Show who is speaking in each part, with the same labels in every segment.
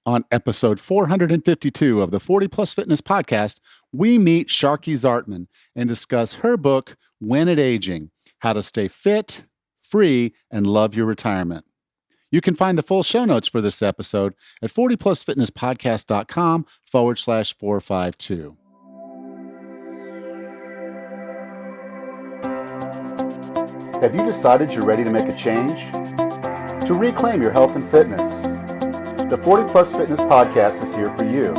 Speaker 1: On episode 452 of the 40 Plus Fitness podcast, we meet Sharkie Zartman and discuss her book, When at Aging: How to Stay Fit, Free, and Love Your Retirement. You can find the full show notes for this episode at 40plusfitnesspodcast.com/452. Have you decided you're ready to make a change? To reclaim your health and fitness? The 40 Plus Fitness Podcast is here for you.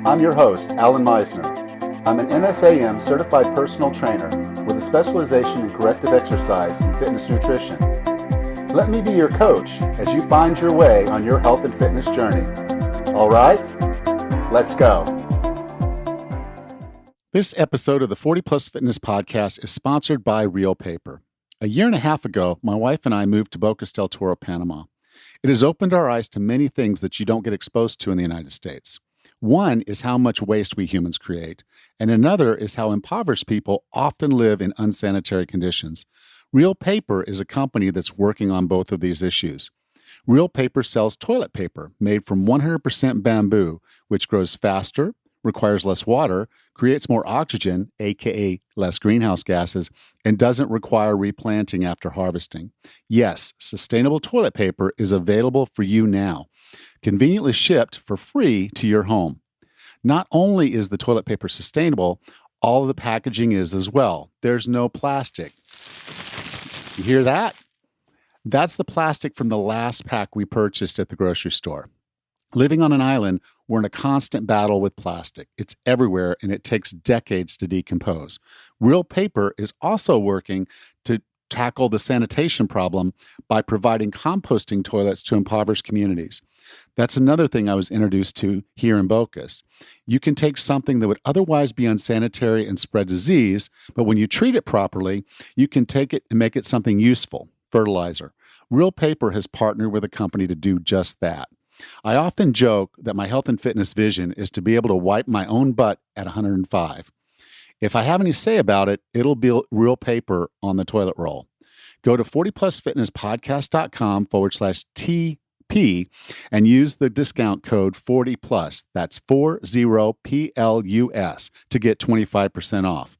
Speaker 1: I'm your host, Alan Meisner. I'm an NSAM certified personal trainer with a specialization in corrective exercise and fitness nutrition. Let me be your coach as you find your way on your health and fitness journey. All right, let's go. This episode of the 40 Plus Fitness Podcast is sponsored by Real Paper. A year and a half ago, my wife and I moved to Bocas del Toro, Panama. It has opened our eyes to many things that you don't get exposed to in the United States. One is how much waste we humans create, and another is how impoverished people often live in unsanitary conditions. Real Paper is a company that's working on both of these issues. Real Paper sells toilet paper made from 100% bamboo, which grows faster, requires less water, creates more oxygen, aka less greenhouse gases, and doesn't require replanting after harvesting. Yes, sustainable toilet paper is available for you now, conveniently shipped for free to your home. Not only is the toilet paper sustainable, all of the packaging is as well. There's no plastic. You hear that? That's the plastic from the last pack we purchased at the grocery store. Living on an island, we're in a constant battle with plastic. It's everywhere, and it takes decades to decompose. Real Paper is also working to tackle the sanitation problem by providing composting toilets to impoverished communities. That's another thing I was introduced to here in Bocas. You can take something that would otherwise be unsanitary and spread disease, but when you treat it properly, you can take it and make it something useful, fertilizer. Real Paper has partnered with a company to do just that. I often joke that my health and fitness vision is to be able to wipe my own butt at 105. If I have any say about it, it'll be Real Paper on the toilet roll. Go to 40plusfitnesspodcast.com/TP and use the discount code 40plus. That's 40PLUS to get 25% off.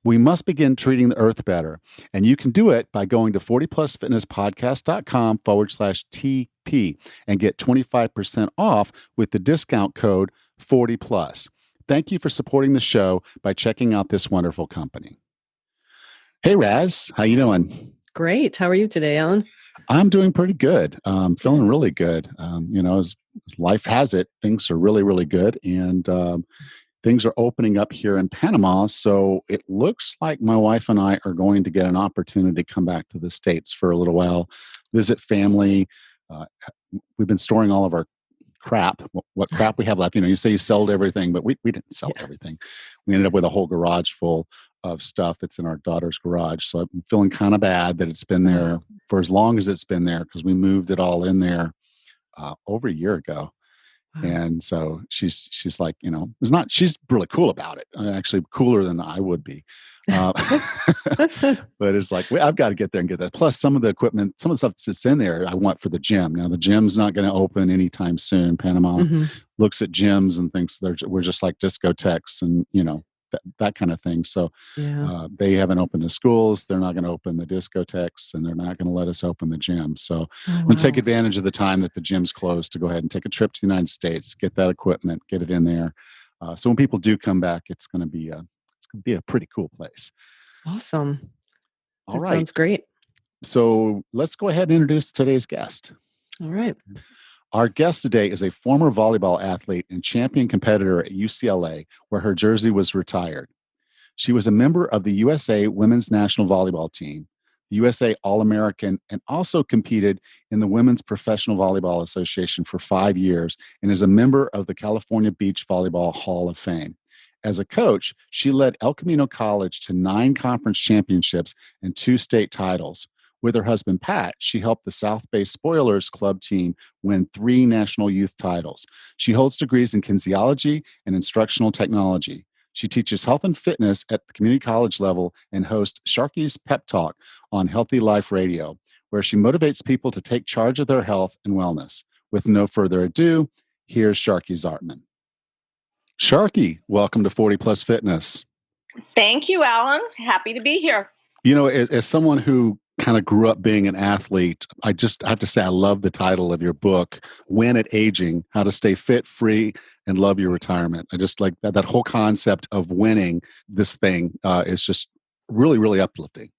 Speaker 1: We must begin treating the earth better, and you can do it by going to 40plusfitnesspodcast.com/TP and get 25% off with the discount code 40plus. Thank you for supporting the show by checking out this wonderful company. Hey, Raz, how you doing?
Speaker 2: Great. How are you today, Alan?
Speaker 1: I'm doing pretty good. Feeling really good. As life has it, things are really, really good, and things are opening up here in Panama, so it looks like my wife and I are going to get an opportunity to come back to the States for a little while, visit family. We've been storing all of our crap, what crap we have left. You say you sold everything, but we didn't sell everything. We ended up with a whole garage full of stuff that's in our daughter's garage. So I'm feeling kind of bad that it's been there for as long as it's been there, because we moved it all in there over a year ago. And so she's like, she's really cool about it. Actually cooler than I would be. But it's like, I've got to get there and get that. Plus some of the equipment, some of the stuff that's in there I want for the gym. Now the gym's not going to open anytime soon. Panama looks at gyms and thinks we're just like discotheques and, that kind of thing. So they haven't opened the schools. They're not going to open the discotheques, and they're not going to let us open the gym. So I'm going to take advantage of the time that the gym's closed to go ahead and take a trip to the United States, get that equipment, get it in there. So when people do come back, it's going to be a pretty cool place.
Speaker 2: Awesome.
Speaker 1: All right.
Speaker 2: Sounds great.
Speaker 1: So let's go ahead and introduce today's guest.
Speaker 2: All right.
Speaker 1: Our guest today is a former volleyball athlete and champion competitor at UCLA, where her jersey was retired. She was a member of the USA Women's National Volleyball Team, the USA All-American, and also competed in the Women's Professional Volleyball Association for 5 years, and is a member of the California Beach Volleyball Hall of Fame. As a coach, she led El Camino College to 9 conference championships and 2 state titles. With her husband, Pat, she helped the South Bay Spoilers Club team win 3 national youth titles. She holds degrees in kinesiology and instructional technology. She teaches health and fitness at the community college level and hosts Sharkie's Pep Talk on Healthy Life Radio, where she motivates people to take charge of their health and wellness. With no further ado, Here's Sharkie Zartman. Sharkie, welcome to 40 Plus Fitness.
Speaker 3: Thank you, Alan. Happy to be here.
Speaker 1: You know, as someone who kind of grew up being an athlete, I have to say I love the title of your book, Win at Aging, How to Stay Fit, Free, and Love Your Retirement. I just like that whole concept of winning this thing is just really, really uplifting.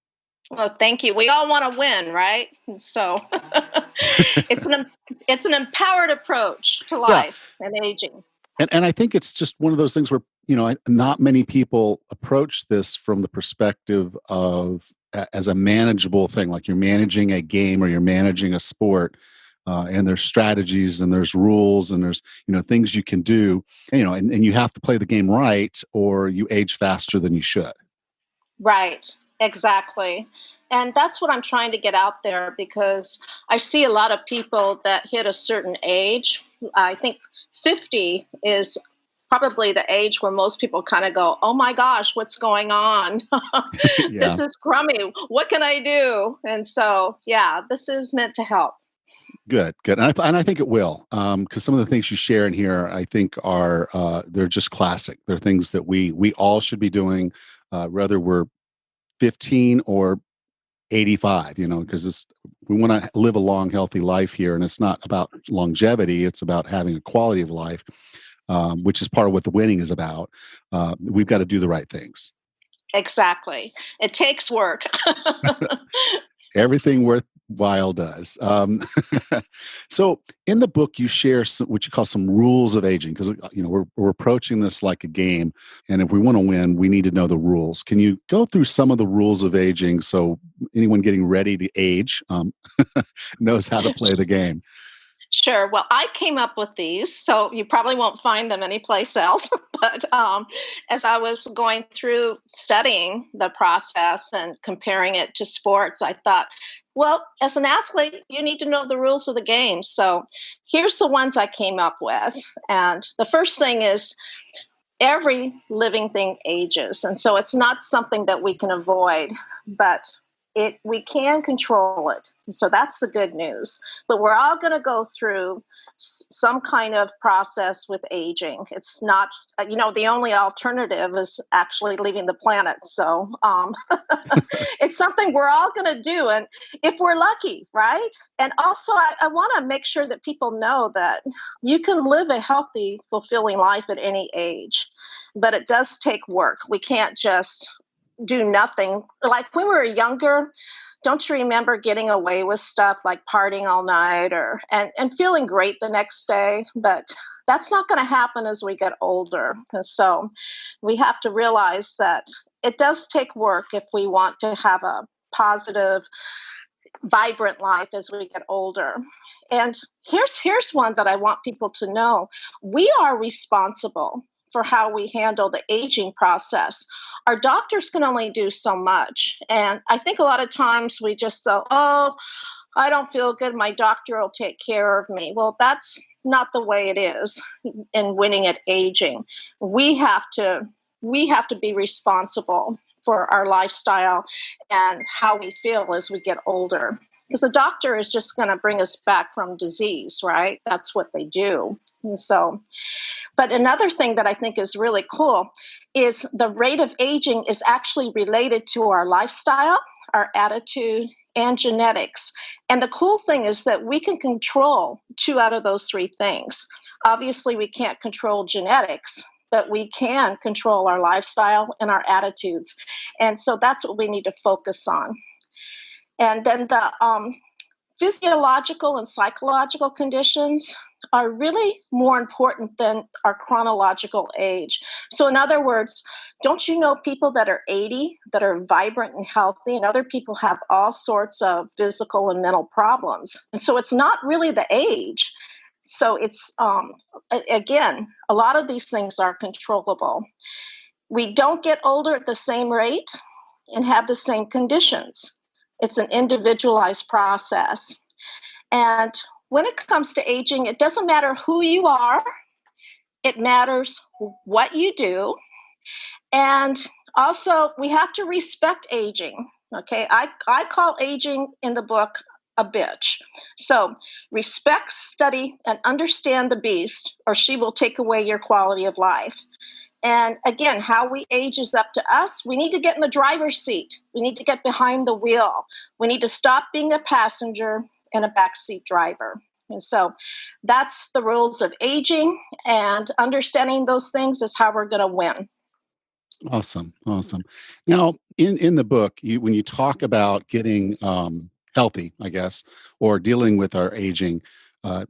Speaker 3: Well, thank you. We all want to win, right? So it's an empowered approach to life and aging.
Speaker 1: And I think it's just one of those things where, you know, not many people approach this from the perspective of as a manageable thing, like you're managing a game or you're managing a sport, and there's strategies and there's rules and there's, you know, things you can do, and you have to play the game right or you age faster than you should.
Speaker 3: Right, exactly. And that's what I'm trying to get out there because I see a lot of people that hit a certain age. I think 50 is probably the age where most people kind of go, oh my gosh, what's going on?
Speaker 1: Yeah.
Speaker 3: This is crummy. What can I do? And so, yeah, this is meant to help.
Speaker 1: Good. And I think it will, because some of the things you share in here, I think are they're just classic. They're things that we all should be doing, whether we're 15 or 85, you know, because we want to live a long, healthy life here. And it's not about longevity. It's about having a quality of life, which is part of what the winning is about. We've got to do the right things.
Speaker 3: Exactly. It takes work.
Speaker 1: Everything worthwhile does. So in the book, you share what you call some rules of aging, because, you know, we're approaching this like a game. And if we want to win, we need to know the rules. Can you go through some of the rules of aging so anyone getting ready to age knows how to play the game?
Speaker 3: Sure. Well, I came up with these, so you probably won't find them anyplace else. But as I was going through studying the process and comparing it to sports, I thought, well, as an athlete, you need to know the rules of the game. So here's the ones I came up with. And the first thing is every living thing ages. And so it's not something that we can avoid, but we can control it. So that's the good news. But we're all going to go through some kind of process with aging. It's not, the only alternative is actually leaving the planet. So it's something we're all going to do. And if we're lucky, right? And also, I want to make sure that people know that you can live a healthy, fulfilling life at any age, but it does take work. We can't just do nothing. Like when we were younger, don't you remember getting away with stuff like partying all night and feeling great the next day? But that's not going to happen as we get older. And so we have to realize that it does take work if we want to have a positive, vibrant life as we get older. And here's one that I want people to know. We are responsible for how we handle the aging process. Our doctors can only do so much. And I think a lot of times we just say, oh, I don't feel good. My doctor will take care of me. Well, that's not the way it is in winning at aging. We have to be responsible for our lifestyle and how we feel as we get older. Because the doctor is just going to bring us back from disease, right? That's what they do. And so, but another thing that I think is really cool is the rate of aging is actually related to our lifestyle, our attitude, and genetics. And the cool thing is that we can control 2 out of those 3 things. Obviously, we can't control genetics, but we can control our lifestyle and our attitudes. And so that's what we need to focus on. And then the physiological and psychological conditions are really more important than our chronological age. So in other words, don't you know people that are 80 that are vibrant and healthy, and other people have all sorts of physical and mental problems? And so it's not really the age. So it's, again, a lot of these things are controllable. We don't get older at the same rate and have the same conditions. It's an individualized process. And when it comes to aging, it doesn't matter who you are. It matters what you do. And also, we have to respect aging. Okay, I call aging in the book a bitch. So respect, study, and understand the beast, or she will take away your quality of life. And again, how we age is up to us. We need to get in the driver's seat. We need to get behind the wheel. We need to stop being a passenger and a backseat driver. And so that's the rules of aging, and understanding those things is how we're going to win.
Speaker 1: Awesome, awesome. Now, in the book, when you talk about getting healthy, I guess, or dealing with our aging,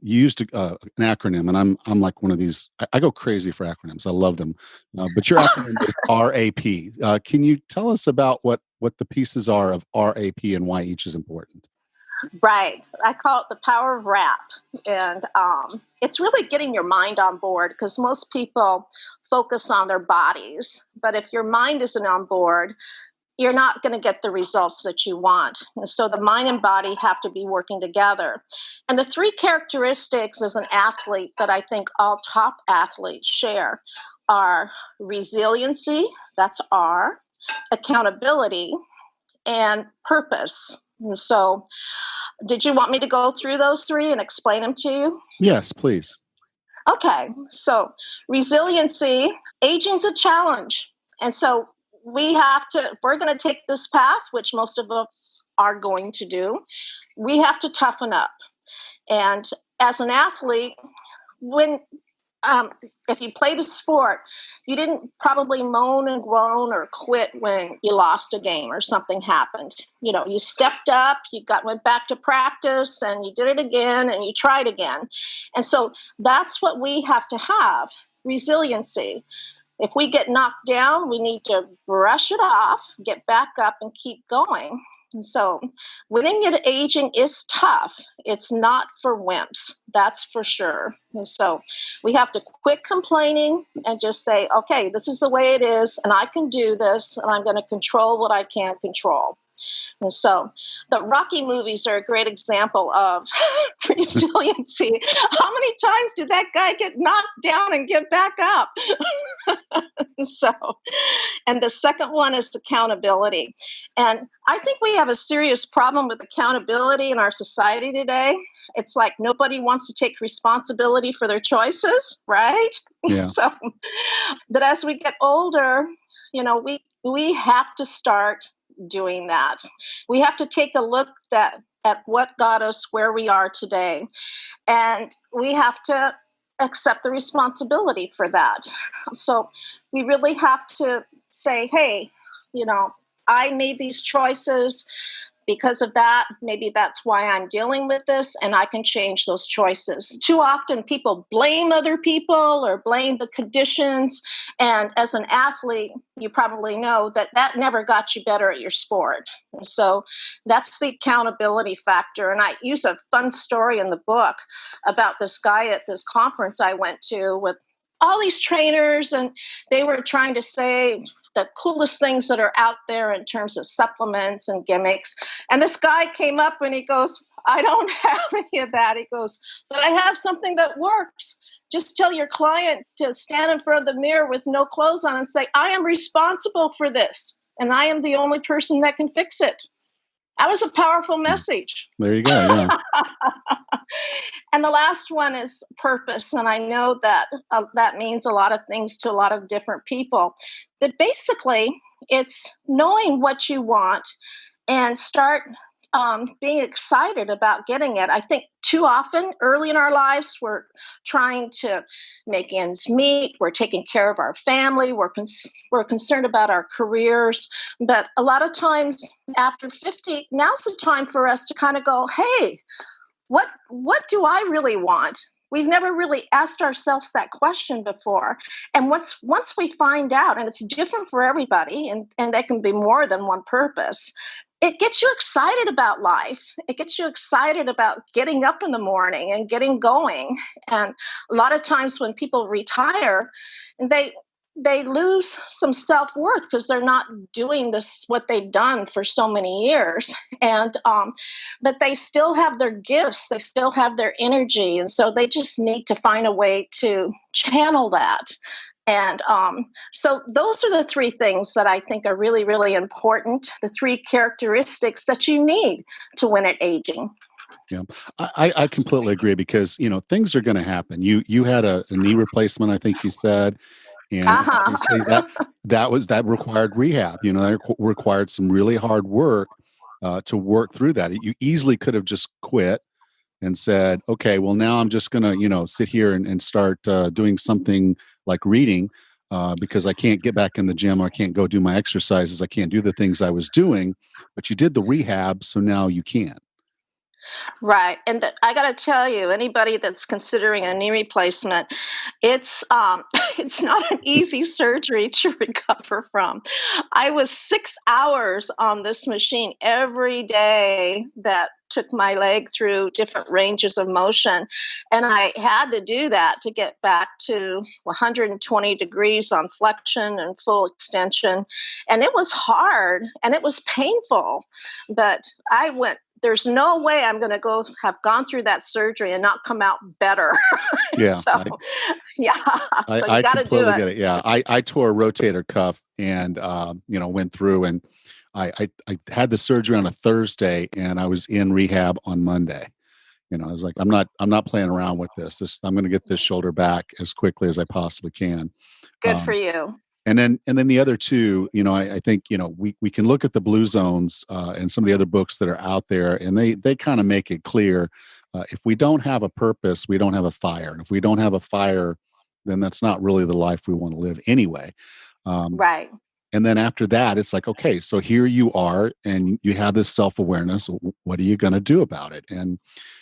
Speaker 1: you used an acronym, and I'm like one of these. I go crazy for acronyms. I love them, but your acronym is RAP. Can you tell us about what the pieces are of RAP and why each is important?
Speaker 3: Right. I call it the power of rap. And it's really getting your mind on board, because most people focus on their bodies. But if your mind isn't on board, you're not going to get the results that you want. And so the mind and body have to be working together. And the three characteristics as an athlete that I think all top athletes share are resiliency, that's R, accountability, and purpose. And so, did you want me to go through those three and explain them to you?
Speaker 1: Yes, please.
Speaker 3: Okay, so resiliency, aging's a challenge. And so we have to, if we're going to take this path, which most of us are going to do, we have to toughen up. And as an athlete, when if you played a sport, you didn't probably moan and groan or quit when you lost a game or something happened. You know, you stepped up, went back to practice, and you did it again, and you tried again. And so that's what we have to have, resiliency. If we get knocked down, we need to brush it off, get back up, and keep going. And so winning at aging is tough. It's not for wimps, that's for sure. And so we have to quit complaining and just say, okay, this is the way it is, and I can do this, and I'm going to control what I can control. And so the Rocky movies are a great example of resiliency. How many times did that guy get knocked down and get back up? So, and the second one is accountability. And I think we have a serious problem with accountability in our society today. It's like nobody wants to take responsibility for their choices, right?
Speaker 1: Yeah.
Speaker 3: So, but as we get older, we have to start doing that. We have to take a look at what got us where we are today. And we have to accept the responsibility for that. So we really have to say, hey, I made these choices. Because of that, maybe that's why I'm dealing with this, and I can change those choices. Too often people blame other people or blame the conditions. And as an athlete, you probably know that never got you better at your sport. And so that's the accountability factor. And I use a fun story in the book about this guy at this conference I went to with all these trainers, and they were trying to say the coolest things that are out there in terms of supplements and gimmicks. And this guy came up and he goes, I don't have any of that. He goes, but I have something that works. Just tell your client to stand in front of the mirror with no clothes on and say, I am responsible for this, and I am the only person that can fix it. That was a powerful message.
Speaker 1: There you go. Yeah.
Speaker 3: And the last one is purpose. And I know that that means a lot of things to a lot of different people. But basically, it's knowing what you want and start being excited about getting it. I think too often early in our lives, we're trying to make ends meet. We're taking care of our family. We're concerned about our careers. But a lot of times after 50, now's the time for us to kind of go, hey, what do I really want? We've never really asked ourselves that question before. And once we find out, and it's different for everybody, and that can be more than one purpose, it gets you excited about life. It gets you excited about getting up in the morning and getting going. And a lot of times when people retire, they lose some self-worth because they're not doing this, what they've done for so many years. And but they still have their gifts, they still have their energy. And so they just need to find a way to channel that. And so those are the three things that I think are really, really important, the three characteristics that you need to win at aging.
Speaker 1: Yeah, I completely agree because things are going to happen. You had a knee replacement, I think you said, and
Speaker 3: Uh-huh.
Speaker 1: obviously that required rehab. That required some really hard work to work through that. You easily could have just quit and said, okay, well now I'm just going to sit here and start doing something like reading. Because I can't get back in the gym, or I can't go do my exercises, I can't do the things I was doing. But you did the rehab, so now you can.
Speaker 3: Right. And I got to tell you, anybody that's considering a knee replacement, it's it's not an easy surgery to recover from. I was 6 hours on this machine every day that took my leg through different ranges of motion, and I had to do that to get back to 120 degrees on flexion and full extension, and it was hard and it was painful, but I went, there's no way I'm going to go have gone through that surgery and not come out better.
Speaker 1: Yeah,
Speaker 3: So, yeah, so you
Speaker 1: I
Speaker 3: got to do
Speaker 1: completely
Speaker 3: it.
Speaker 1: get it. Yeah, I tore a rotator cuff and went through, and I had the surgery on a Thursday and I was in rehab on Monday. I was like, I'm not playing around with this. I'm going to get this shoulder back as quickly as I possibly can.
Speaker 3: Good for
Speaker 1: Um,
Speaker 3: you.
Speaker 1: and then the other two, I think we can look at the blue zones and some of the other books that are out there, and they kind of make it clear. If we don't have a purpose, we don't have a fire, and if we don't have a fire, then that's not really the life we want to live anyway. Um,
Speaker 3: Right.
Speaker 1: and then after that, it's like, okay, so here you are, and you have this self awareness. What are you going to do about it? And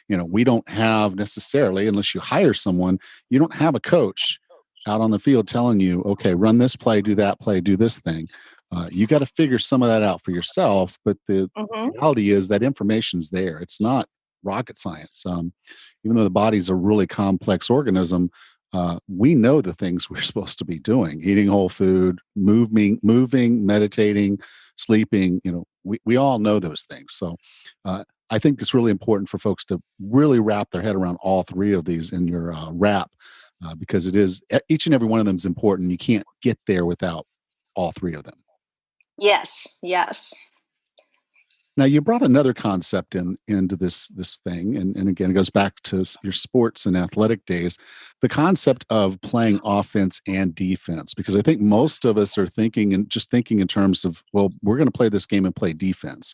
Speaker 1: we don't have necessarily, unless you hire someone, you don't have a coach out on the field telling you, okay, run this play, do that play, do this thing. You got to figure some of that out for yourself. But the
Speaker 3: Hmm.
Speaker 1: reality is that information's there. It's not rocket science. Even though the body's a really complex organism, we know the things we're supposed to be doing: eating whole food, moving, meditating, sleeping. We all know those things. So I think it's really important for folks to really wrap their head around all three of these in your wrap, because each and every one of them is important. You can't get there without all three of them.
Speaker 3: Yes. Yes.
Speaker 1: Now, you brought another concept into this thing, and again, it goes back to your sports and athletic days, the concept of playing offense and defense. Because I think most of us are thinking in terms of, well, we're going to play this game and play defense.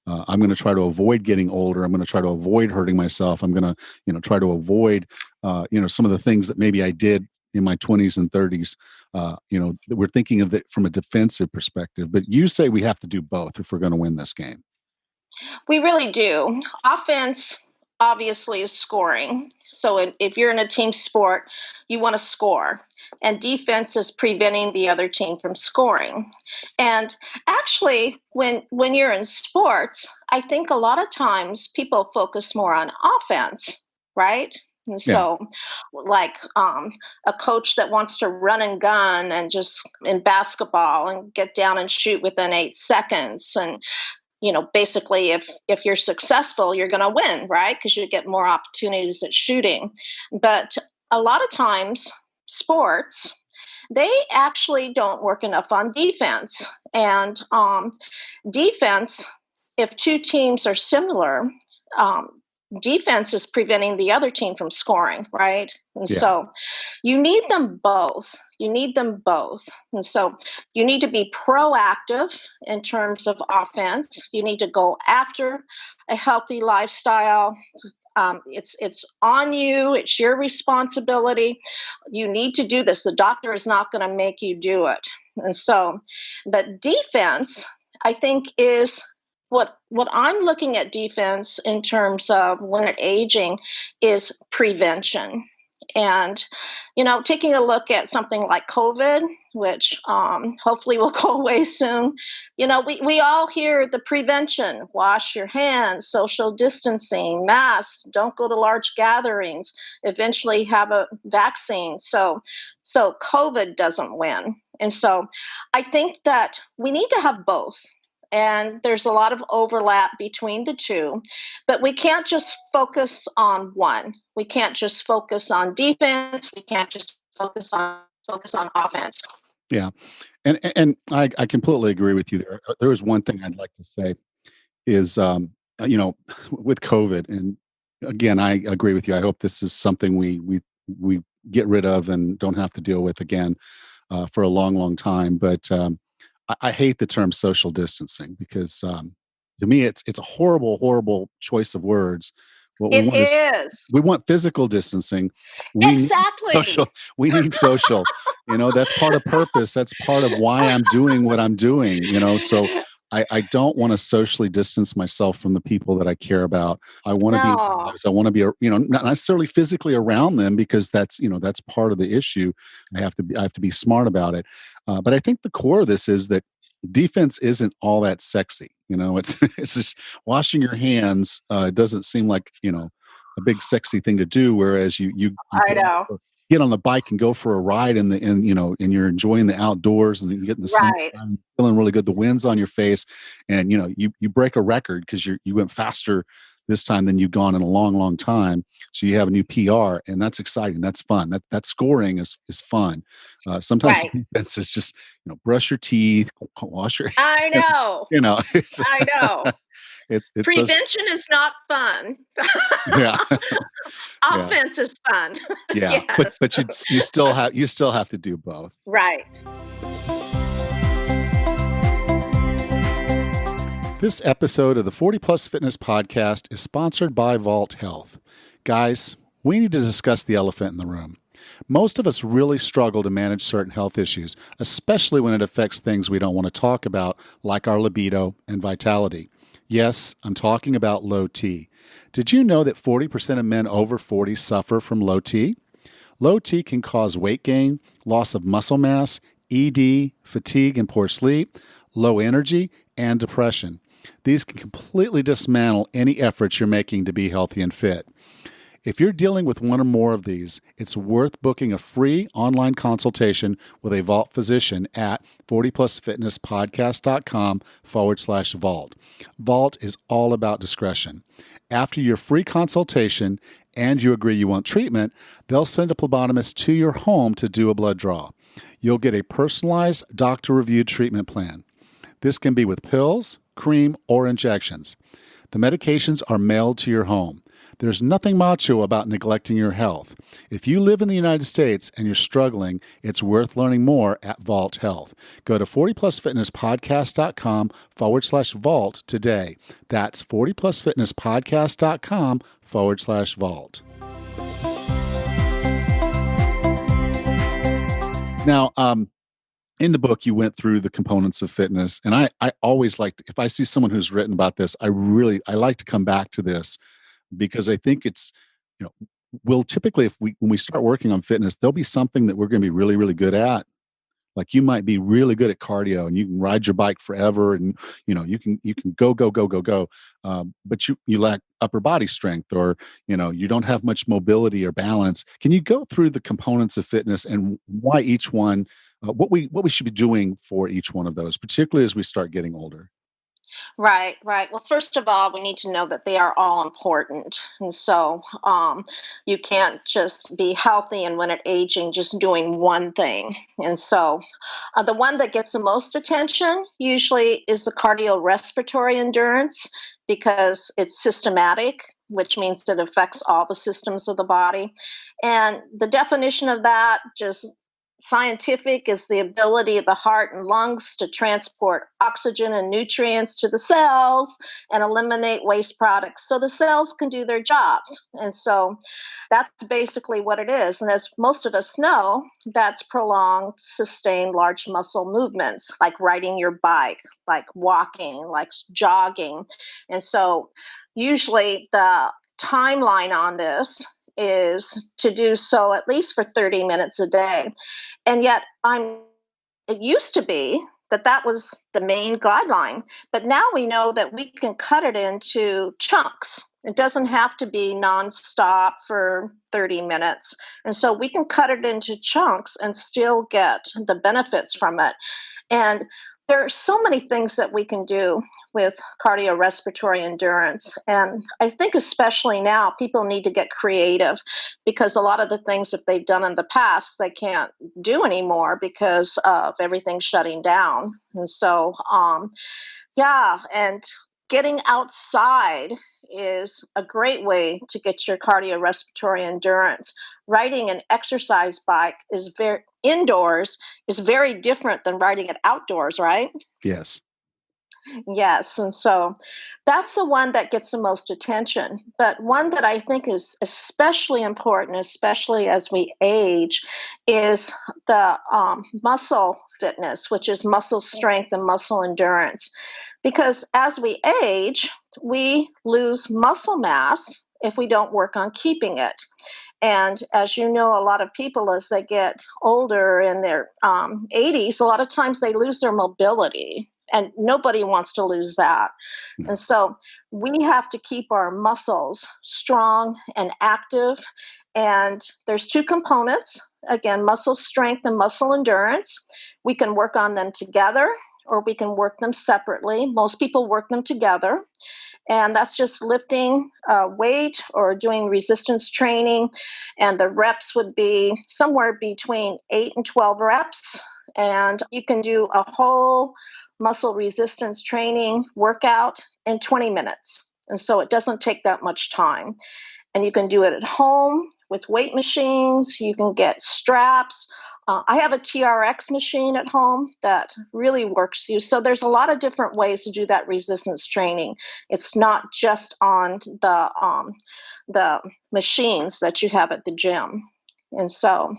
Speaker 1: I'm going to try to avoid getting older. I'm going to try to avoid hurting myself. I'm going to, try to avoid, some of the things that maybe I did in my 20s and 30s. That we're thinking of it from a defensive perspective. But you say we have to do both if we're going to win this game.
Speaker 3: We really do. Offense obviously is scoring. So if you're in a team sport, you want to score. And defense is preventing the other team from scoring. And actually, when you're in sports, I think a lot of times people focus more on offense, right? And
Speaker 1: Yeah.
Speaker 3: so, like a coach that wants to run and gun and just in basketball and get down and shoot within 8 seconds, and basically if you're successful, you're going to win, right? Because you get more opportunities at shooting. But a lot of times sports, they actually don't work enough on defense. And defense, if two teams are similar, um, defense is preventing the other team from scoring, right? And
Speaker 1: Yeah.
Speaker 3: so you need them both. You need them both. And so you need to be proactive in terms of offense. You need to go after a healthy lifestyle. It's on you. It's your responsibility. You need to do this. The doctor is not going to make you do it. And so, but defense, I think, is what I'm looking at defense in terms of when it aging is prevention. And taking a look at something like COVID, which hopefully will go away soon. We all hear the prevention: wash your hands, social distancing, masks, don't go to large gatherings, eventually have a vaccine. So COVID doesn't win. And so I think that we need to have both. And there's a lot of overlap between the two, but we can't just focus on one. We can't just focus on defense. We can't just focus on offense.
Speaker 1: Yeah. And I completely agree with you there. There was one thing I'd like to say is with COVID, and again, I agree with you. I hope this is something we get rid of and don't have to deal with again for a long, long time. But I hate the term social distancing because to me, it's a horrible, horrible choice of words. What we
Speaker 3: It
Speaker 1: want is
Speaker 3: is.
Speaker 1: we want physical distancing. We need social.
Speaker 3: Exactly.
Speaker 1: We need social. That's part of purpose. That's part of why I'm doing what I'm doing. So I don't want to socially distance myself from the people that I care about. I want to be in their
Speaker 3: No.
Speaker 1: lives. I want to be, not necessarily physically around them because that's part of the issue. I have to be smart about it. But I think the core of this is that defense isn't all that sexy. It's it's just washing your hands. Doesn't seem like a big sexy thing to do. Whereas you
Speaker 3: I know.
Speaker 1: get on the bike and go for a ride and you're enjoying the outdoors and you get in the
Speaker 3: Right.
Speaker 1: sunshine, feeling really good. The wind's on your face, and you break a record because you went faster this time than you've gone in a long, long time. So you have a new PR, and that's exciting. That's fun. That scoring is fun. Sometimes
Speaker 3: Right.
Speaker 1: the defense is just brush your teeth, wash your
Speaker 3: I
Speaker 1: hands.
Speaker 3: know.
Speaker 1: It's
Speaker 3: I know.
Speaker 1: it's so
Speaker 3: Prevention is not fun.
Speaker 1: yeah. Yeah.
Speaker 3: Offense is fun.
Speaker 1: Yeah, but
Speaker 3: Yes.
Speaker 1: but you still have to do both.
Speaker 3: Right.
Speaker 1: This episode of the 40 Plus Fitness Podcast is sponsored by Vault Health. Guys, we need to discuss the elephant in the room. Most of us really struggle to manage certain health issues, especially when it affects things we don't want to talk about, like our libido and vitality. Yes, I'm talking about low T. Did you know that 40% of men over 40 suffer from low T? Low T can cause weight gain, loss of muscle mass, ED, fatigue and poor sleep, low energy, and depression. These can completely dismantle any efforts you're making to be healthy and fit. If you're dealing with one or more of these, it's worth booking a free online consultation with a Vault physician at 40plusfitnesspodcast.com/Vault. Vault is all about discretion. After your free consultation and you agree you want treatment, they'll send a phlebotomist to your home to do a blood draw. You'll get a personalized doctor-reviewed treatment plan. This can be with pills, cream, or injections. The medications are mailed to your home. There's nothing macho about neglecting your health. If you live in the United States and you're struggling, it's worth learning more at Vault Health. Go to 40plusfitnesspodcast.com/Vault today. That's 40plusfitnesspodcast.com/Vault. Now, in the book, you went through the components of fitness, and I always like if I see someone who's written about this, I like to come back to this because I think it's, you know, we'll typically when we start working on fitness, there'll be something that we're going to be really, really good at. Like you might be really good at cardio and you can ride your bike forever and you can go, go, go, go, go. But you lack upper body strength or you don't have much mobility or balance. Can you go through the components of fitness and why each one, what we should be doing for each one of those, particularly as we start getting older?
Speaker 3: Right, right. Well, first of all, we need to know that they are all important. And so you can't just be healthy and when at aging, just doing one thing. And so the one that gets the most attention usually is the cardiorespiratory endurance because it's systematic, which means it affects all the systems of the body. And the definition of that, just scientific, is the ability of the heart and lungs to transport oxygen and nutrients to the cells and eliminate waste products so the cells can do their jobs. And so that's basically what it is. And as most of us know, that's prolonged, sustained large muscle movements like riding your bike, like walking, like jogging. And so usually the timeline on this is to do so at least for 30 minutes a day. And yet it used to be that was the main guideline, but now we know that we can cut it into chunks. It doesn't have to be nonstop for 30 minutes. And so we can cut it into chunks and still get the benefits from it. And there are so many things that we can do with cardiorespiratory endurance. And I think especially now, people need to get creative because a lot of the things that they've done in the past, they can't do anymore because of everything shutting down. And so, yeah, and getting outside is a great way to get your cardiorespiratory endurance. Riding an exercise bike is very indoors is very different than riding it outdoors, right?
Speaker 1: Yes.
Speaker 3: Yes, and so that's the one that gets the most attention. But one that I think is especially important, especially as we age, is the muscle fitness, which is muscle strength and muscle endurance. Because as we age, we lose muscle mass if we don't work on keeping it. And as you know, a lot of people, as they get older in their 80s, a lot of times they lose their mobility. And nobody wants to lose that.
Speaker 1: No.
Speaker 3: And so we have to keep our muscles strong and active. And there's two components again, muscle strength and muscle endurance. We can work on them together or we can work them separately. Most people work them together. And that's just lifting weight or doing resistance training. And the reps would be somewhere between 8 and 12 reps. And you can do a whole muscle resistance training workout in 20 minutes. And so it doesn't take that much time. And you can do it at home with weight machines. You can get straps. I have a TRX machine at home that really works you. So there's a lot of different ways to do that resistance training. It's not just on the machines that you have at the gym. And so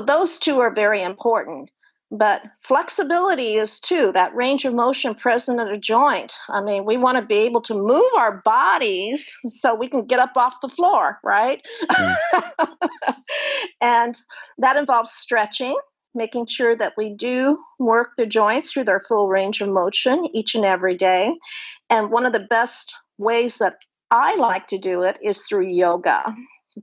Speaker 3: those two are very important. But flexibility is too, that range of motion present at a joint. I mean, we want to be able to move our bodies so we can get up off the floor, right?
Speaker 1: Yeah.
Speaker 3: And that involves stretching, making sure that we do work the joints through their full range of motion each and every day. And one of the best ways that I like to do it is through yoga.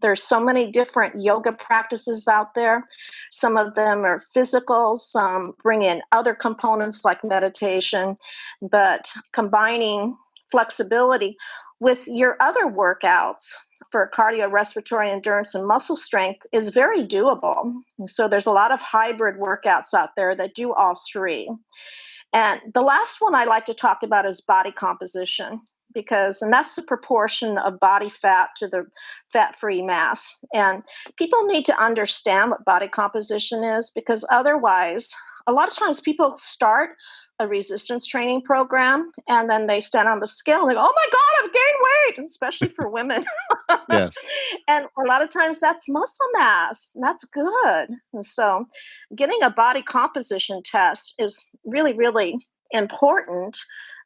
Speaker 3: There's so many different yoga practices out there. Some of them are physical, some bring in other components like meditation, but combining flexibility with your other workouts for cardiorespiratory endurance and muscle strength is very doable. And so there's a lot of hybrid workouts out there that do all three. And the last one I like to talk about is body composition and that's the proportion of body fat to the fat-free mass. And people need to understand what body composition is because otherwise, a lot of times people start a resistance training program and then they stand on the scale and they go, oh my God, I've gained weight, especially for women.
Speaker 1: Yes.
Speaker 3: And a lot of times that's muscle mass. And that's good. And so getting a body composition test is really, really important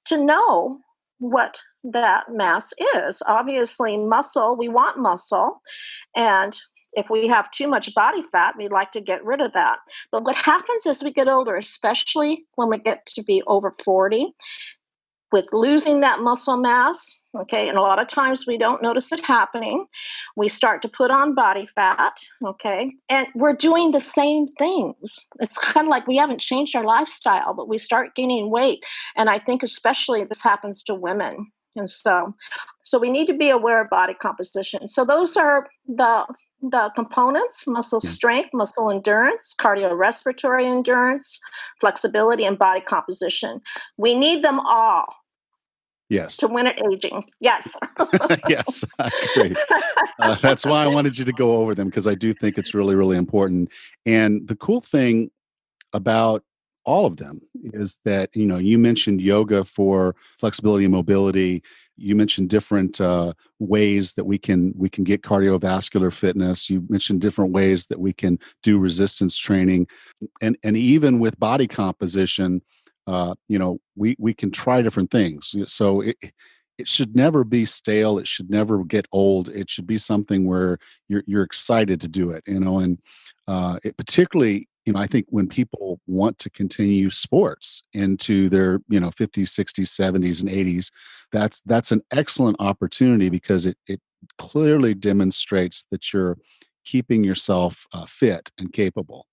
Speaker 3: to know what that mass is. Obviously, muscle, we want muscle. And if we have too much body fat, we'd like to get rid of that. But what happens as we get older, especially when we get to be over 40, with losing that muscle mass, okay, and a lot of times we don't notice it happening, we start to put on body fat, okay, and we're doing the same things. It's kind of like we haven't changed our lifestyle, but we start gaining weight. And I think especially this happens to women. And so we need to be aware of body composition. So those are the components: muscle strength, muscle endurance, cardiorespiratory endurance, flexibility, and body composition. We need them all.
Speaker 1: Yes.
Speaker 3: To win at aging. Yes.
Speaker 1: Yes, I agree. That's why I wanted you to go over them because I do think it's really, really important. And the cool thing about all of them is that, you mentioned yoga for flexibility and mobility. You mentioned different ways that we can get cardiovascular fitness. You mentioned different ways that we can do resistance training, and even with body composition, we can try different things. So it should never be stale. It should never get old. It should be something where you're excited to do it. And it particularly, I think when people want to continue sports into their 50s, 60s, 70s, and 80s, that's an excellent opportunity because it clearly demonstrates that you're keeping yourself fit and capable.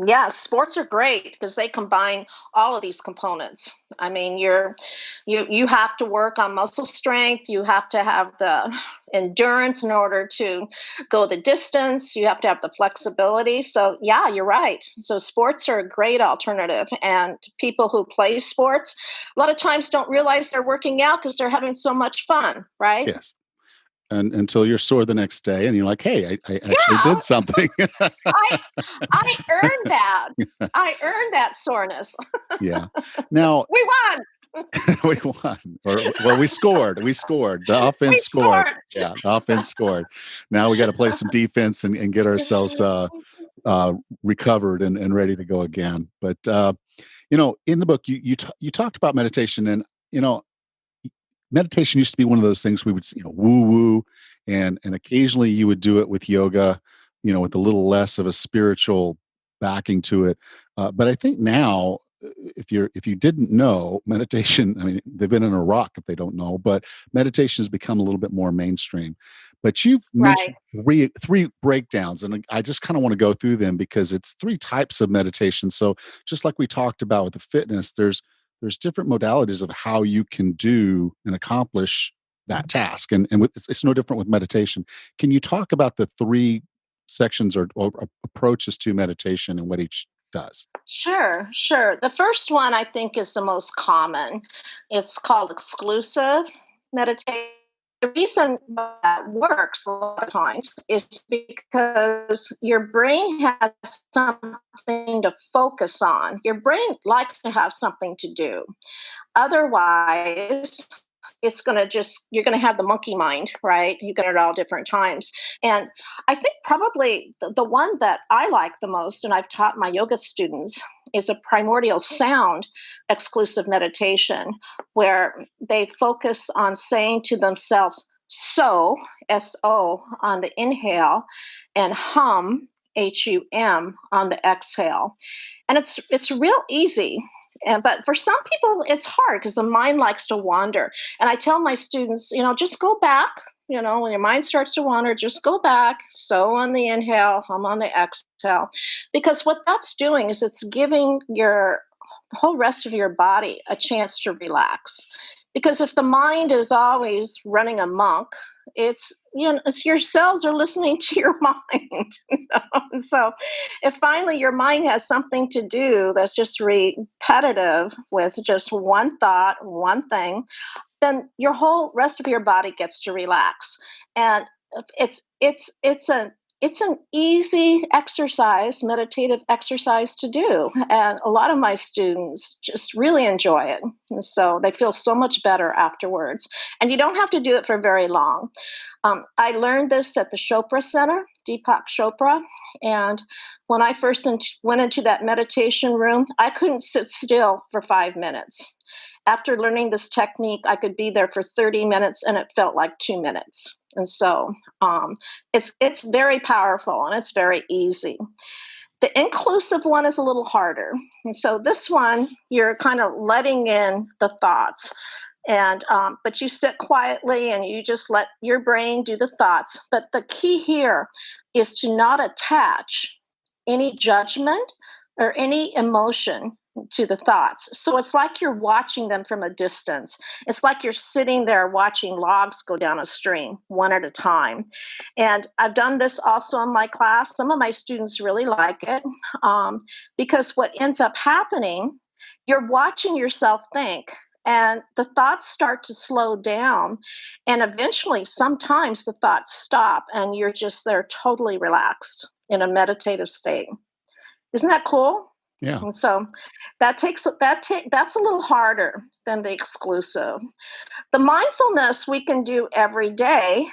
Speaker 3: Yeah, sports are great because they combine all of these components. I mean, you have to work on muscle strength, you have to have the endurance in order to go the distance, you have to have the flexibility. So, yeah, you're right. So, sports are a great alternative, and people who play sports a lot of times don't realize they're working out because they're having so much fun, right?
Speaker 1: Yes. And until you're sore the next day and you're like, "Hey, I actually
Speaker 3: Yeah,
Speaker 1: did something."
Speaker 3: I I earned that. I earned that soreness.
Speaker 1: Yeah. Now
Speaker 3: We won.
Speaker 1: we won, or well, we scored. We scored. The
Speaker 3: We
Speaker 1: offense scored.
Speaker 3: scored.
Speaker 1: Yeah, the offense scored. Now we got to play some defense and get ourselves uh, recovered and ready to go again. But in the book, you talked about meditation, and you know, meditation used to be one of those things we would woo woo, and occasionally you would do it with yoga, with a little less of a spiritual backing to it. But I think now, if you didn't know meditation, I mean, they've been in a rock if they don't know, but meditation has become a little bit more mainstream. But you've
Speaker 3: Right.
Speaker 1: mentioned three breakdowns, and I just kind of want to go through them because it's three types of meditation. So just like we talked about with the fitness, there's different modalities of how you can do and accomplish that task, and it's no different with meditation. Can you talk about the three sections or approaches to meditation and what each does?
Speaker 3: Sure, sure. The first one I think is the most common. It's called exclusive meditation. The reason that works a lot of times is because your brain has something to focus on. Your brain likes to have something to do. Otherwise, you're going to have the monkey mind, right? You get it all different times. And I think probably the one that I like the most, and I've taught my yoga students, is a primordial sound exclusive meditation where they focus on saying to themselves, so, S-O, on the inhale, and hum, H-U-M, on the exhale. And it's real easy. But for some people, it's hard because the mind likes to wander. And I tell my students, just go back. When your mind starts to wander, just go back. So on the inhale, hum on the exhale. Because what that's doing is it's giving your whole rest of your body a chance to relax. Because if the mind is always running amok, it's your cells are listening to your mind. And so if finally your mind has something to do that's just repetitive with just one thought, one thing, then your whole rest of your body gets to relax. And it's an easy exercise, meditative exercise to do. And a lot of my students just really enjoy it. And so they feel so much better afterwards. And you don't have to do it for very long. I learned this at the Chopra Center, Deepak Chopra. And when I first went into that meditation room, I couldn't sit still for 5 minutes. After learning this technique, I could be there for 30 minutes and it felt like 2 minutes. And so it's very powerful and it's very easy. The inclusive one is a little harder. And so this one, you're kind of letting in the thoughts. And but you sit quietly and you just let your brain do the thoughts. But the key here is to not attach any judgment or any emotion to the thoughts. So it's like you're watching them from a distance. It's like you're sitting there watching logs go down a stream one at a time. And I've done this also in my class. Some of my students really like it because what ends up happening, you're watching yourself think. And the thoughts start to slow down. And eventually, sometimes the thoughts stop and you're just there totally relaxed in a meditative state. Isn't that cool?
Speaker 1: Yeah.
Speaker 3: And so that's a little harder than the exclusive. The mindfulness we can do every day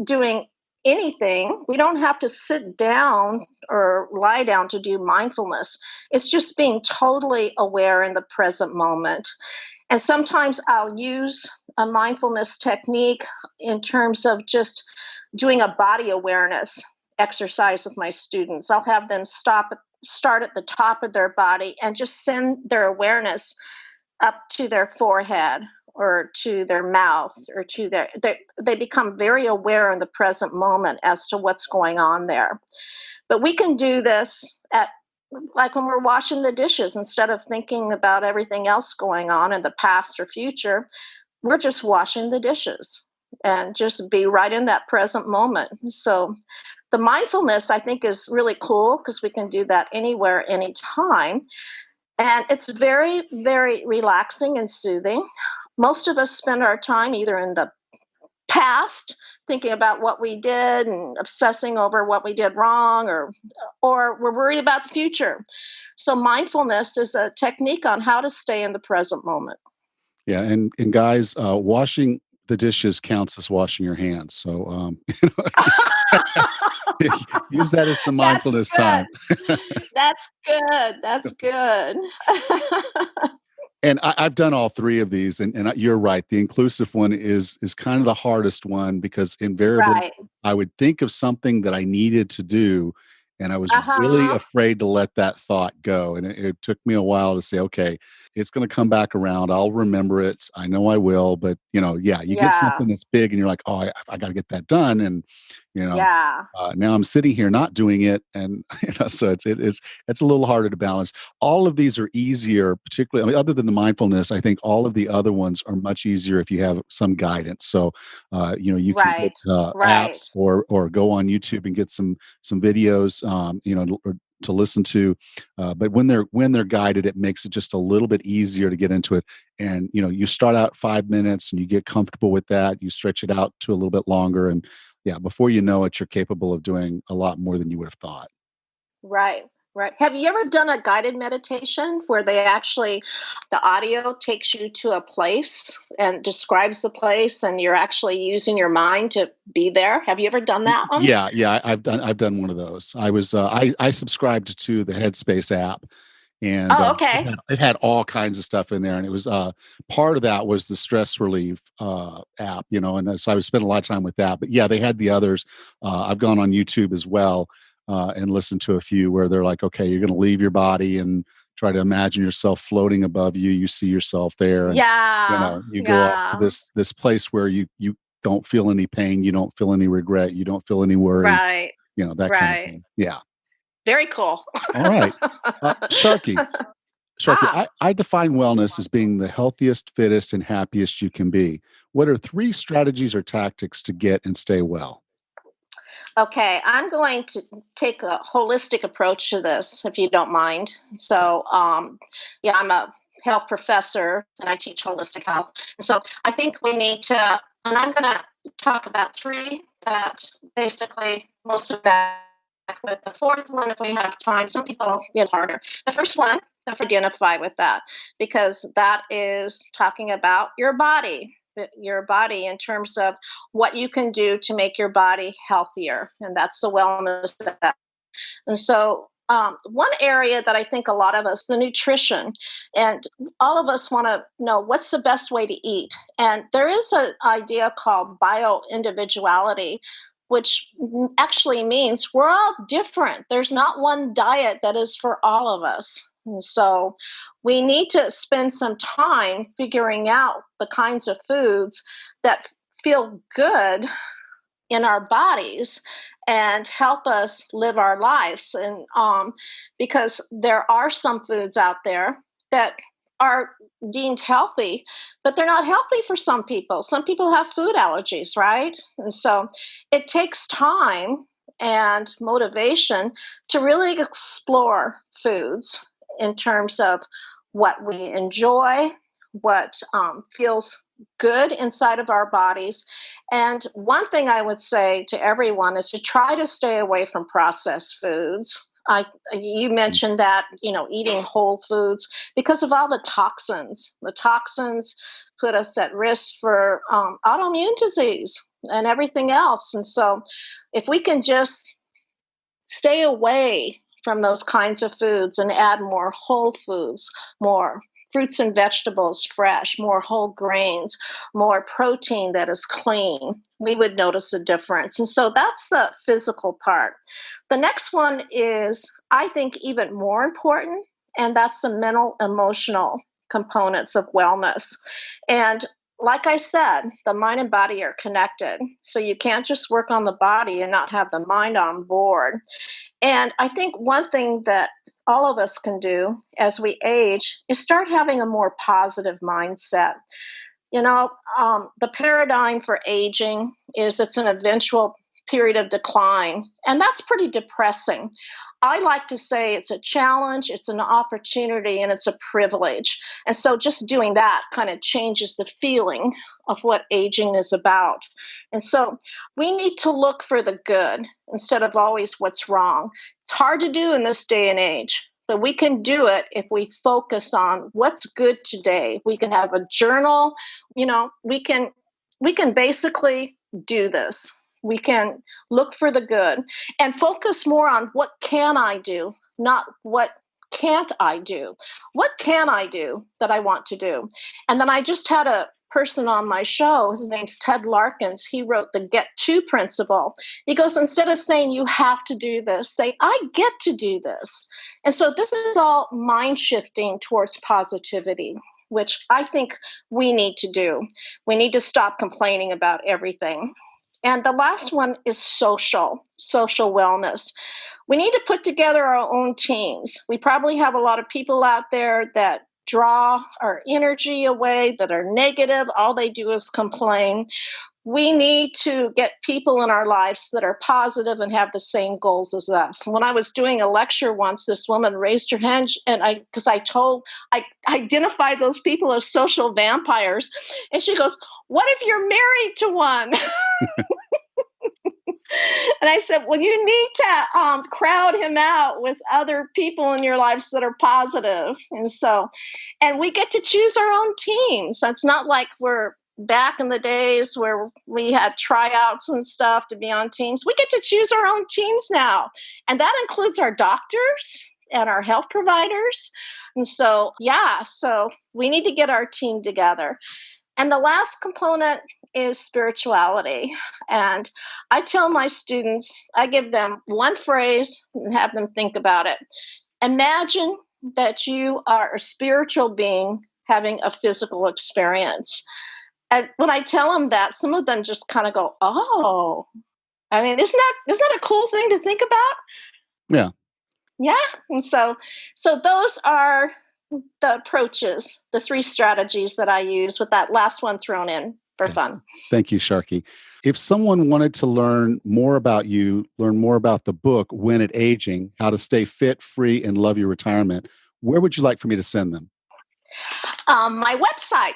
Speaker 3: doing anything. We don't have to sit down or lie down to do mindfulness. It's just being totally aware in the present moment. And sometimes I'll use a mindfulness technique in terms of just doing a body awareness exercise with my students. I'll have them start at the top of their body and just send their awareness up to their forehead or to their mouth or to they become very aware in the present moment as to what's going on there. But we can do this at like when we're washing the dishes, instead of thinking about everything else going on in the past or future, we're just washing the dishes and just be right in that present moment. So the mindfulness, I think, is really cool because we can do that anywhere, anytime. And it's very, very relaxing and soothing. Most of us spend our time either in the past thinking about what we did and obsessing over what we did wrong, or we're worried about the future. So mindfulness is a technique on how to stay in the present moment.
Speaker 1: Yeah, and guys, washing the dishes counts as washing your hands. So, use that as some
Speaker 3: That's
Speaker 1: mindfulness
Speaker 3: good.
Speaker 1: time.
Speaker 3: That's good. That's good.
Speaker 1: And I've done all 3 of these, and you're right, the inclusive one is kind of the hardest one because invariably
Speaker 3: Right.
Speaker 1: I would think of something that I needed to do, and I was really
Speaker 3: Uh-huh.
Speaker 1: afraid to let that thought go, and it took me a while to say, "Okay, it's gonna come back around, I'll remember it, I know I will," but, yeah, you get
Speaker 3: Yeah.
Speaker 1: something that's big and you're like, "Oh, I gotta get that done," and, you know,
Speaker 3: Yeah.
Speaker 1: now I'm sitting here not doing it, and, so it's a little harder to balance. All of these are easier, particularly, I mean, other than the mindfulness, I think all of the other ones are much easier if you have some guidance. So, you can get
Speaker 3: Right. Right.
Speaker 1: apps or go on YouTube and get some videos, or to listen to. But when they're guided, it makes it just a little bit easier to get into it. And you start out 5 minutes and you get comfortable with that. You stretch it out to a little bit longer, and yeah, before you know it, you're capable of doing a lot more than you would have thought.
Speaker 3: Right. Right. Have you ever done a guided meditation where they actually, the audio takes you to a place and describes the place, and you're actually using your mind to be there? Have you ever done that one?
Speaker 1: Yeah, yeah, I've done one of those. I subscribed to the Headspace app, and
Speaker 3: Oh,
Speaker 1: it
Speaker 3: okay.
Speaker 1: had it had all kinds of stuff in there, and it was part of that was the stress relief app, and so I was spending a lot of time with that. But yeah, they had the others. I've gone on YouTube as well and listened to a few where they're like, okay, you're going to leave your body and try to imagine yourself floating above you. You see yourself there, and
Speaker 3: Yeah.
Speaker 1: you go off to
Speaker 3: Yeah.
Speaker 1: this place where you don't feel any pain, you don't feel any regret, you don't feel any worry,
Speaker 3: Right.
Speaker 1: that kind of
Speaker 3: Right.
Speaker 1: thing. Yeah.
Speaker 3: Very cool.
Speaker 1: All right. Sharky, Sharky,
Speaker 3: Ah,
Speaker 1: I define wellness as being the healthiest, fittest, and happiest you can be. What are 3 strategies or tactics to get and stay well?
Speaker 3: okay. I'm going to take a holistic approach to this, if you don't mind. So, yeah, I'm a health professor and I teach holistic health. So I think we need to, and I'm going to talk about 3 that basically most of that. With the 4th one, if we have time, some people get harder. The first one, don't identify with that because that is talking about your body in terms of what you can do to make your body healthier. And that's the wellness of that. And so, one area that I think a lot of us, the nutrition, and all of us want to know what's the best way to eat. And there is an idea called bio individuality, which actually means we're all different. There's not one diet that is for all of us. And so we need to spend some time figuring out the kinds of foods that feel good in our bodies and help us live our lives. And because there are some foods out there that are deemed healthy, but they're not healthy for some people. Some people have food allergies, right? And so it takes time and motivation to really explore foods in terms of what we enjoy, what feels good inside of our bodies. And one thing I would say to everyone is to try to stay away from processed foods. You mentioned that, eating whole foods because of all the toxins. The toxins put us at risk for autoimmune disease and everything else. And so, if we can just stay away from those kinds of foods and add more whole foods, more fruits and vegetables fresh, more whole grains, more protein that is clean, we would notice a difference. And so that's the physical part. The next one is, I think, even more important, and that's the mental, emotional components of wellness. And like I said, the mind and body are connected. So you can't just work on the body and not have the mind on board. And I think one thing that all of us can do as we age is start having a more positive mindset. The paradigm for aging is it's an eventual period of decline, and that's pretty depressing. I like to say it's a challenge, it's an opportunity, and it's a privilege. And so just doing that kind of changes the feeling of what aging is about. And so we need to look for the good instead of always what's wrong. It's hard to do in this day and age. But we can do it if we focus on what's good today. We can have a journal. We can basically do this. We can look for the good and focus more on what can I do, not what can't I do. What can I do that I want to do? And then I just had a person on my show. His name's Ted Larkins. He wrote the Get To principle. He goes, instead of saying you have to do this, say I get to do this. And so this is all mind shifting towards positivity, which I think we need to do. We need to stop complaining about everything. And the last one is social wellness. We need to put together our own teams. We probably have a lot of people out there that draw our energy away, that are negative. All they do is complain. We need to get people in our lives that are positive and have the same goals as us. When I was doing a lecture once, this woman raised her hand, and I identified those people as social vampires, and she goes, "What if you're married to one?" And I said, well, you need to crowd him out with other people in your lives that are positive. And we get to choose our own teams. It's not like we're back in the days where we had tryouts and stuff to be on teams. We get to choose our own teams now. And that includes our doctors and our health providers. And so we need to get our team together. And the last component is spirituality. And I tell my students, I give them one phrase and have them think about it. Imagine that you are a spiritual being having a physical experience. And when I tell them that, some of them just kind of go, oh, I mean, isn't that a cool thing to think about?
Speaker 1: Yeah.
Speaker 3: Yeah. And so those are the approaches, the 3 strategies that I use, with that last one thrown in for fun.
Speaker 1: Thank you, Sharkie. If someone wanted to learn more about you, learn more about the book, Win at Aging, How to Stay Fit, Free, and Love Your Retirement, where would you like for me to send them?
Speaker 3: My website.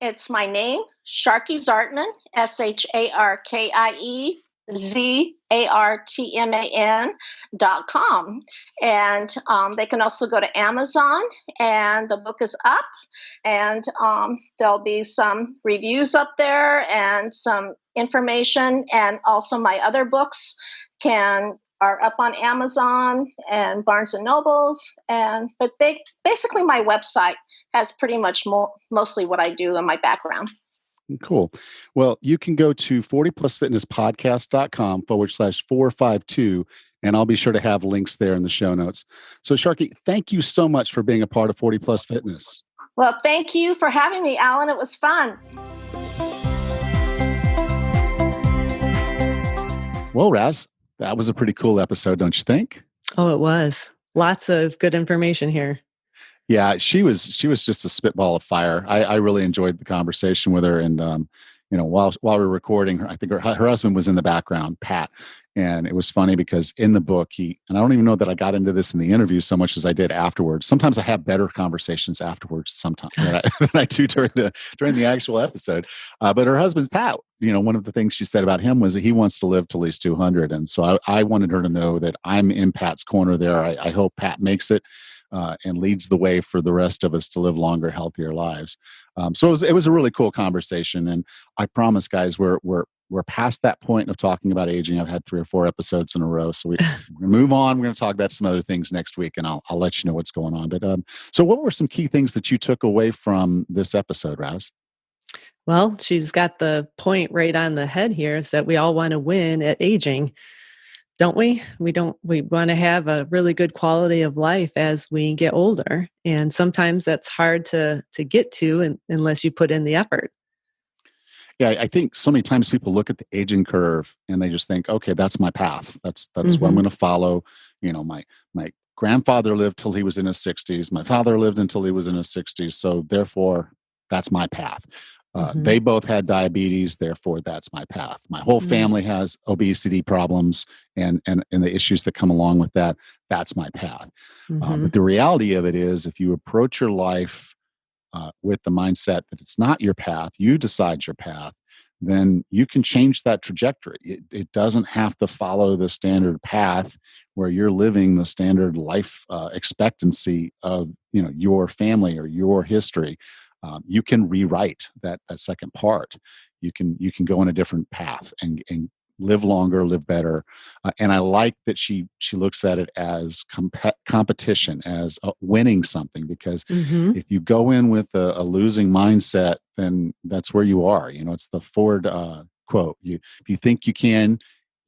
Speaker 3: It's my name, Sharkie Zartman, SharkieZartman.com. And they can also go to Amazon, and the book is up, and there'll be some reviews up there and some information. And also my other books are up on Amazon and Barnes and Nobles. But basically my website has pretty much mostly what I do in my background.
Speaker 1: Cool. Well, you can go to 40plusfitnesspodcast.com/452, and I'll be sure to have links there in the show notes. So Sharkie, thank you so much for being a part of 40 Plus Fitness.
Speaker 3: Well, thank you for having me, Alan. It was fun.
Speaker 1: Well, Raz, that was a pretty cool episode, don't you think? Oh,
Speaker 2: it was. Lots of good information here.
Speaker 1: Yeah, she was just a spitball of fire. I really enjoyed the conversation with her, and while we were recording, I think her husband was in the background, Pat, and it was funny because in the book and I don't even know that I got into this in the interview so much as I did afterwards. Sometimes I have better conversations afterwards, sometimes than I do during the actual episode. But her husband, Pat, one of the things she said about him was that he wants to live till he's 200, and so I wanted her to know that I'm in Pat's corner there. I hope Pat makes it. And leads the way for the rest of us to live longer, healthier lives. So it was a really cool conversation, and I promise, guys, we're past that point of talking about aging. I've had 3 or 4 episodes in a row, so we're going to move on. We're going to talk about some other things next week, and I'll let you know what's going on. But so, what were some key things that you took away from this episode, Raz?
Speaker 2: Well, she's got the point right on the head here: is that we all want to win at aging. Don't we? We want to have a really good quality of life as we get older. And sometimes that's hard to get to unless you put in the effort.
Speaker 1: Yeah, I think so many times people look at the aging curve and they just think, okay, that's my path. That's what I'm
Speaker 2: Mm-hmm.
Speaker 1: going to follow. My grandfather lived till he was in his 60s. My father lived until he was in his 60s. So therefore, that's my path.
Speaker 2: Mm-hmm.
Speaker 1: They both had diabetes, therefore that's my path. My whole
Speaker 2: Mm-hmm.
Speaker 1: family has obesity problems and the issues that come along with that. That's my path.
Speaker 2: Mm-hmm.
Speaker 1: But the reality of it is, if you approach your life with the mindset that it's not your path, you decide your path, then you can change that trajectory. It doesn't have to follow the standard path where you're living the standard life expectancy of your family or your history. You can rewrite that second part. You can go in a different path and live longer, live better. And I like that she looks at it as competition, as winning something, because
Speaker 2: Mm-hmm.
Speaker 1: if you go in with a losing mindset, then that's where you are. It's the Ford quote: if you think you can,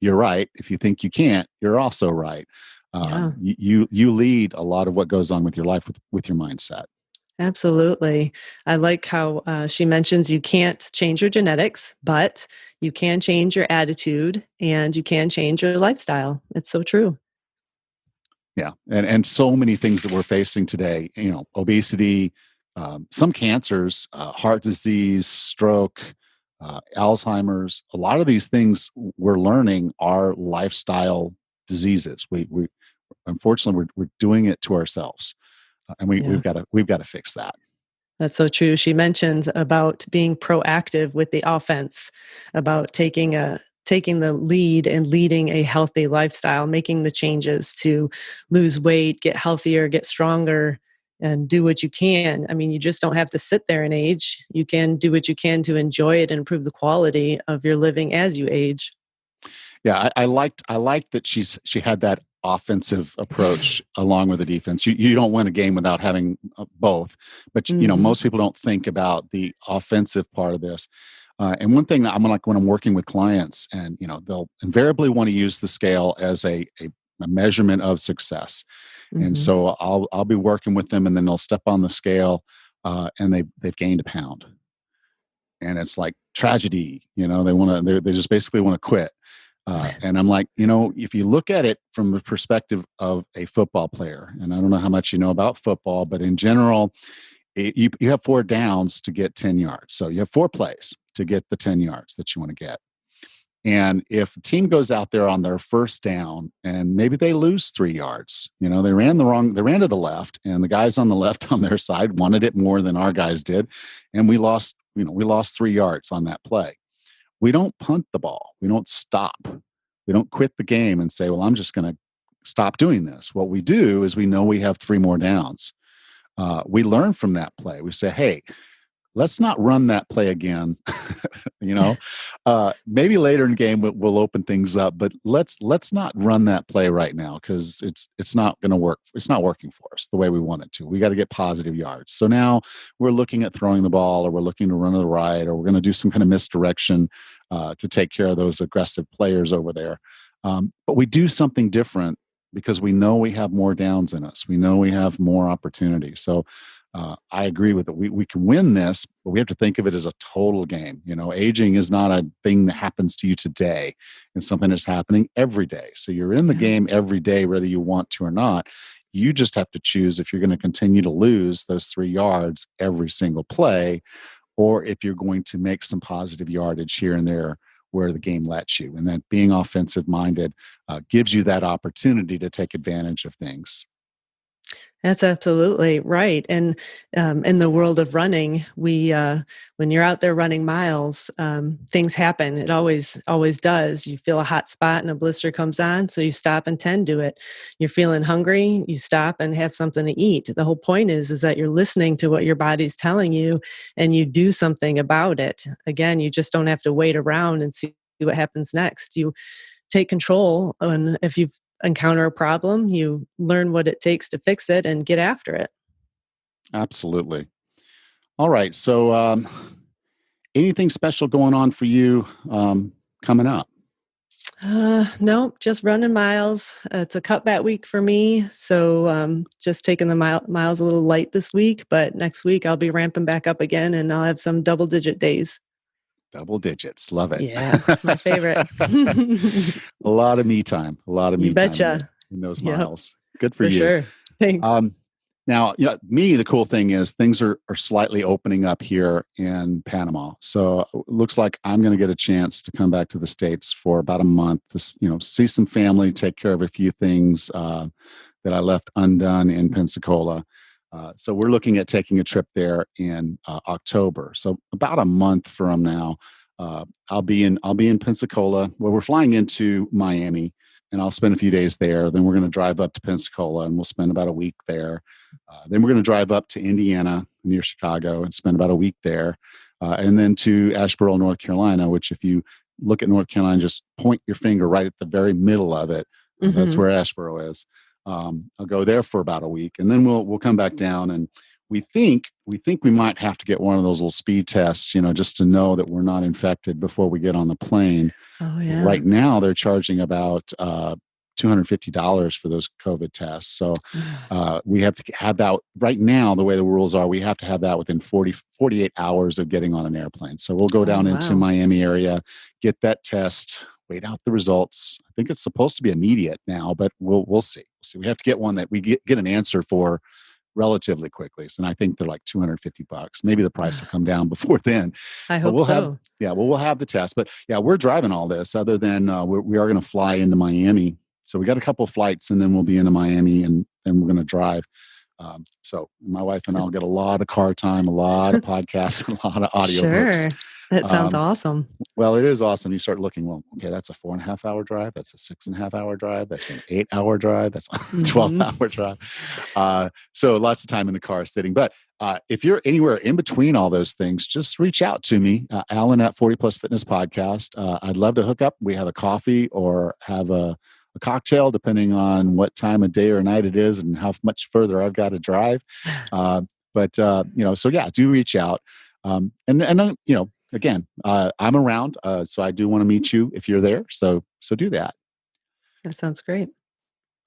Speaker 1: you're right. If you think you can't, you're also right."
Speaker 2: Yeah.
Speaker 1: You lead a lot of what goes on with your life with your mindset.
Speaker 2: Absolutely. I like how she mentions you can't change your genetics, but you can change your attitude and you can change your lifestyle. It's so true.
Speaker 1: Yeah, and so many things that we're facing today. Obesity, some cancers, heart disease, stroke, Alzheimer's. A lot of these things we're learning are lifestyle diseases. We unfortunately we're doing it to ourselves, and
Speaker 2: Yeah.
Speaker 1: we've got to fix that.
Speaker 2: That's so true. She mentions about being proactive with the offense, about taking the lead and leading a healthy lifestyle, making the changes to lose weight, get healthier, get stronger, and do what you can. I mean, you just don't have to sit there and age. You can do what you can to enjoy it and improve the quality of your living as you age.
Speaker 1: Yeah, I liked that she had that offensive approach along with the defense. You don't win a game without having both, but
Speaker 2: Hmm.
Speaker 1: most people don't think about the offensive part of this. And one thing that I'm like when I'm working with clients, and they'll invariably want to use the scale as a measurement of success. And
Speaker 2: Hmm.
Speaker 1: so I'll be working with them, and then they'll step on the scale, and they've gained a pound, and it's like tragedy. They just basically want to quit. And I'm like, if you look at it from the perspective of a football player, and I don't know how much you know about football, but in general, you have 4 downs to get 10 yards. So you have 4 plays to get the 10 yards that you want to get. And if the team goes out there on their first down and maybe they lose 3 yards, they ran to the left, and the guys on the left on their side wanted it more than our guys did. And we lost 3 yards on that play. We don't punt the ball. We don't stop. We don't quit the game and say, well, I'm just going to stop doing this. What we do is we know we have 3 more downs. We learn from that play. We say, hey, let's not run that play again. you know, Maybe later in the game we'll open things up, but let's not run that play right now because it's not going to work. It's not working for us the way we want it to. We got to get positive yards. So now we're looking at throwing the ball, or we're looking to run to the right, or we're going to do some kind of misdirection to take care of those aggressive players over there. But we do something different because we know we have more downs in us. We know we have more opportunity. So I agree with it. We can win this, but we have to think of it as a total game. Aging is not a thing that happens to you today. It's something that's happening every day. So you're in the
Speaker 2: Yeah.
Speaker 1: game every day, whether you want to or not. You just have to choose if you're going to continue to lose those 3 yards every single play, or if you're going to make some positive yardage here and there where the game lets you. And that being offensive minded gives you that opportunity to take advantage of things.
Speaker 2: That's absolutely right. And in the world of running, when you're out there running miles, things happen. It always does. You feel a hot spot and a blister comes on, so you stop and tend to it. You're feeling hungry, you stop and have something to eat. The whole point is that you're listening to what your body's telling you, and you do something about it. Again, you just don't have to wait around and see what happens next. You take control, and if you encounter a problem, you learn what it takes to fix it and get after it.
Speaker 1: Absolutely. All right. So, anything special going on for you coming up?
Speaker 2: No, just running miles. It's a cutback week for me, so just taking the miles a little light this week. But next week I'll be ramping back up again, and I'll have some double-digit days.
Speaker 1: Double digits. Love it.
Speaker 2: Yeah, it's my favorite.
Speaker 1: A lot of me time. A lot of
Speaker 2: You
Speaker 1: me time
Speaker 2: betcha.
Speaker 1: in those
Speaker 2: Yep,
Speaker 1: miles. Good for
Speaker 2: for
Speaker 1: you.
Speaker 2: sure. Thanks.
Speaker 1: Now, me, the cool thing is things are slightly opening up here in Panama. So it looks like I'm going to get a chance to come back to the States for about a month to, see some family, take care of a few things that I left undone in Pensacola. So we're looking at taking a trip there in October. So about a month from now, I'll be in Pensacola. Well, we're flying into Miami, and I'll spend a few days there. Then we're going to drive up to Pensacola, and we'll spend about a week there. Then we're going to drive up to Indiana near Chicago and spend about a week there, and then to Asheboro, North Carolina. Which, if you look at North Carolina, just point your finger right at the very middle of it. That's where Asheboro is. I'll go there for about a week, and then we'll come back down, and we think we might have to get one of those little speed tests, just to know that we're not infected before we get on the plane.
Speaker 2: Oh, yeah.
Speaker 1: Right now, they're charging about $250 for those COVID tests. So we have to have that right now. The way the rules are, we have to have that within 48 hours of getting on an airplane. So we'll go down into Miami area, get that test, wait out the results. I think it's supposed to be immediate now, but we'll see. We have to get one that we get an answer for relatively quickly. So, and I think they're like $250. Maybe the price will come down before then.
Speaker 2: I
Speaker 1: But
Speaker 2: hope so.
Speaker 1: we'll have the test. But yeah, we're driving all this. Other than we are going to fly into Miami. So we got a couple flights, and then we'll be into Miami, and then we're going to drive. So my wife and I'll get a lot of car time, a lot of podcasts, and a lot of audiobooks.
Speaker 2: Sure. That sounds awesome.
Speaker 1: Well, it is awesome. You start looking, well, okay, that's a 4.5 hour drive. That's a 6.5 hour drive. That's an 8 hour drive. That's a 12-hour drive. So lots of time in the car sitting. But if you're anywhere in between all those things, just reach out to me, Alan at 40 Plus Fitness Podcast. I'd love to hook up. We have a coffee or have a cocktail, depending on what time of day or night it is and how much further I've got to drive. So yeah, do reach out. Again, I'm around, so I do want to meet you if you're there. So do that.
Speaker 2: That sounds great.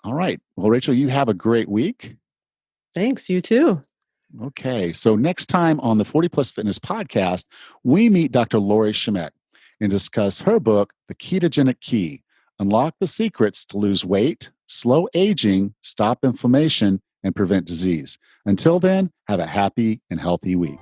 Speaker 1: All right. Well, Rachel, you have a great week.
Speaker 2: Thanks. You too.
Speaker 1: Okay. So next time on the 40 Plus Fitness Podcast, we meet Dr. Lori Schmidt and discuss her book, The Ketogenic Key: Unlock the Secrets to Lose Weight, Slow Aging, Stop Inflammation, and Prevent Disease. Until then, have a happy and healthy week.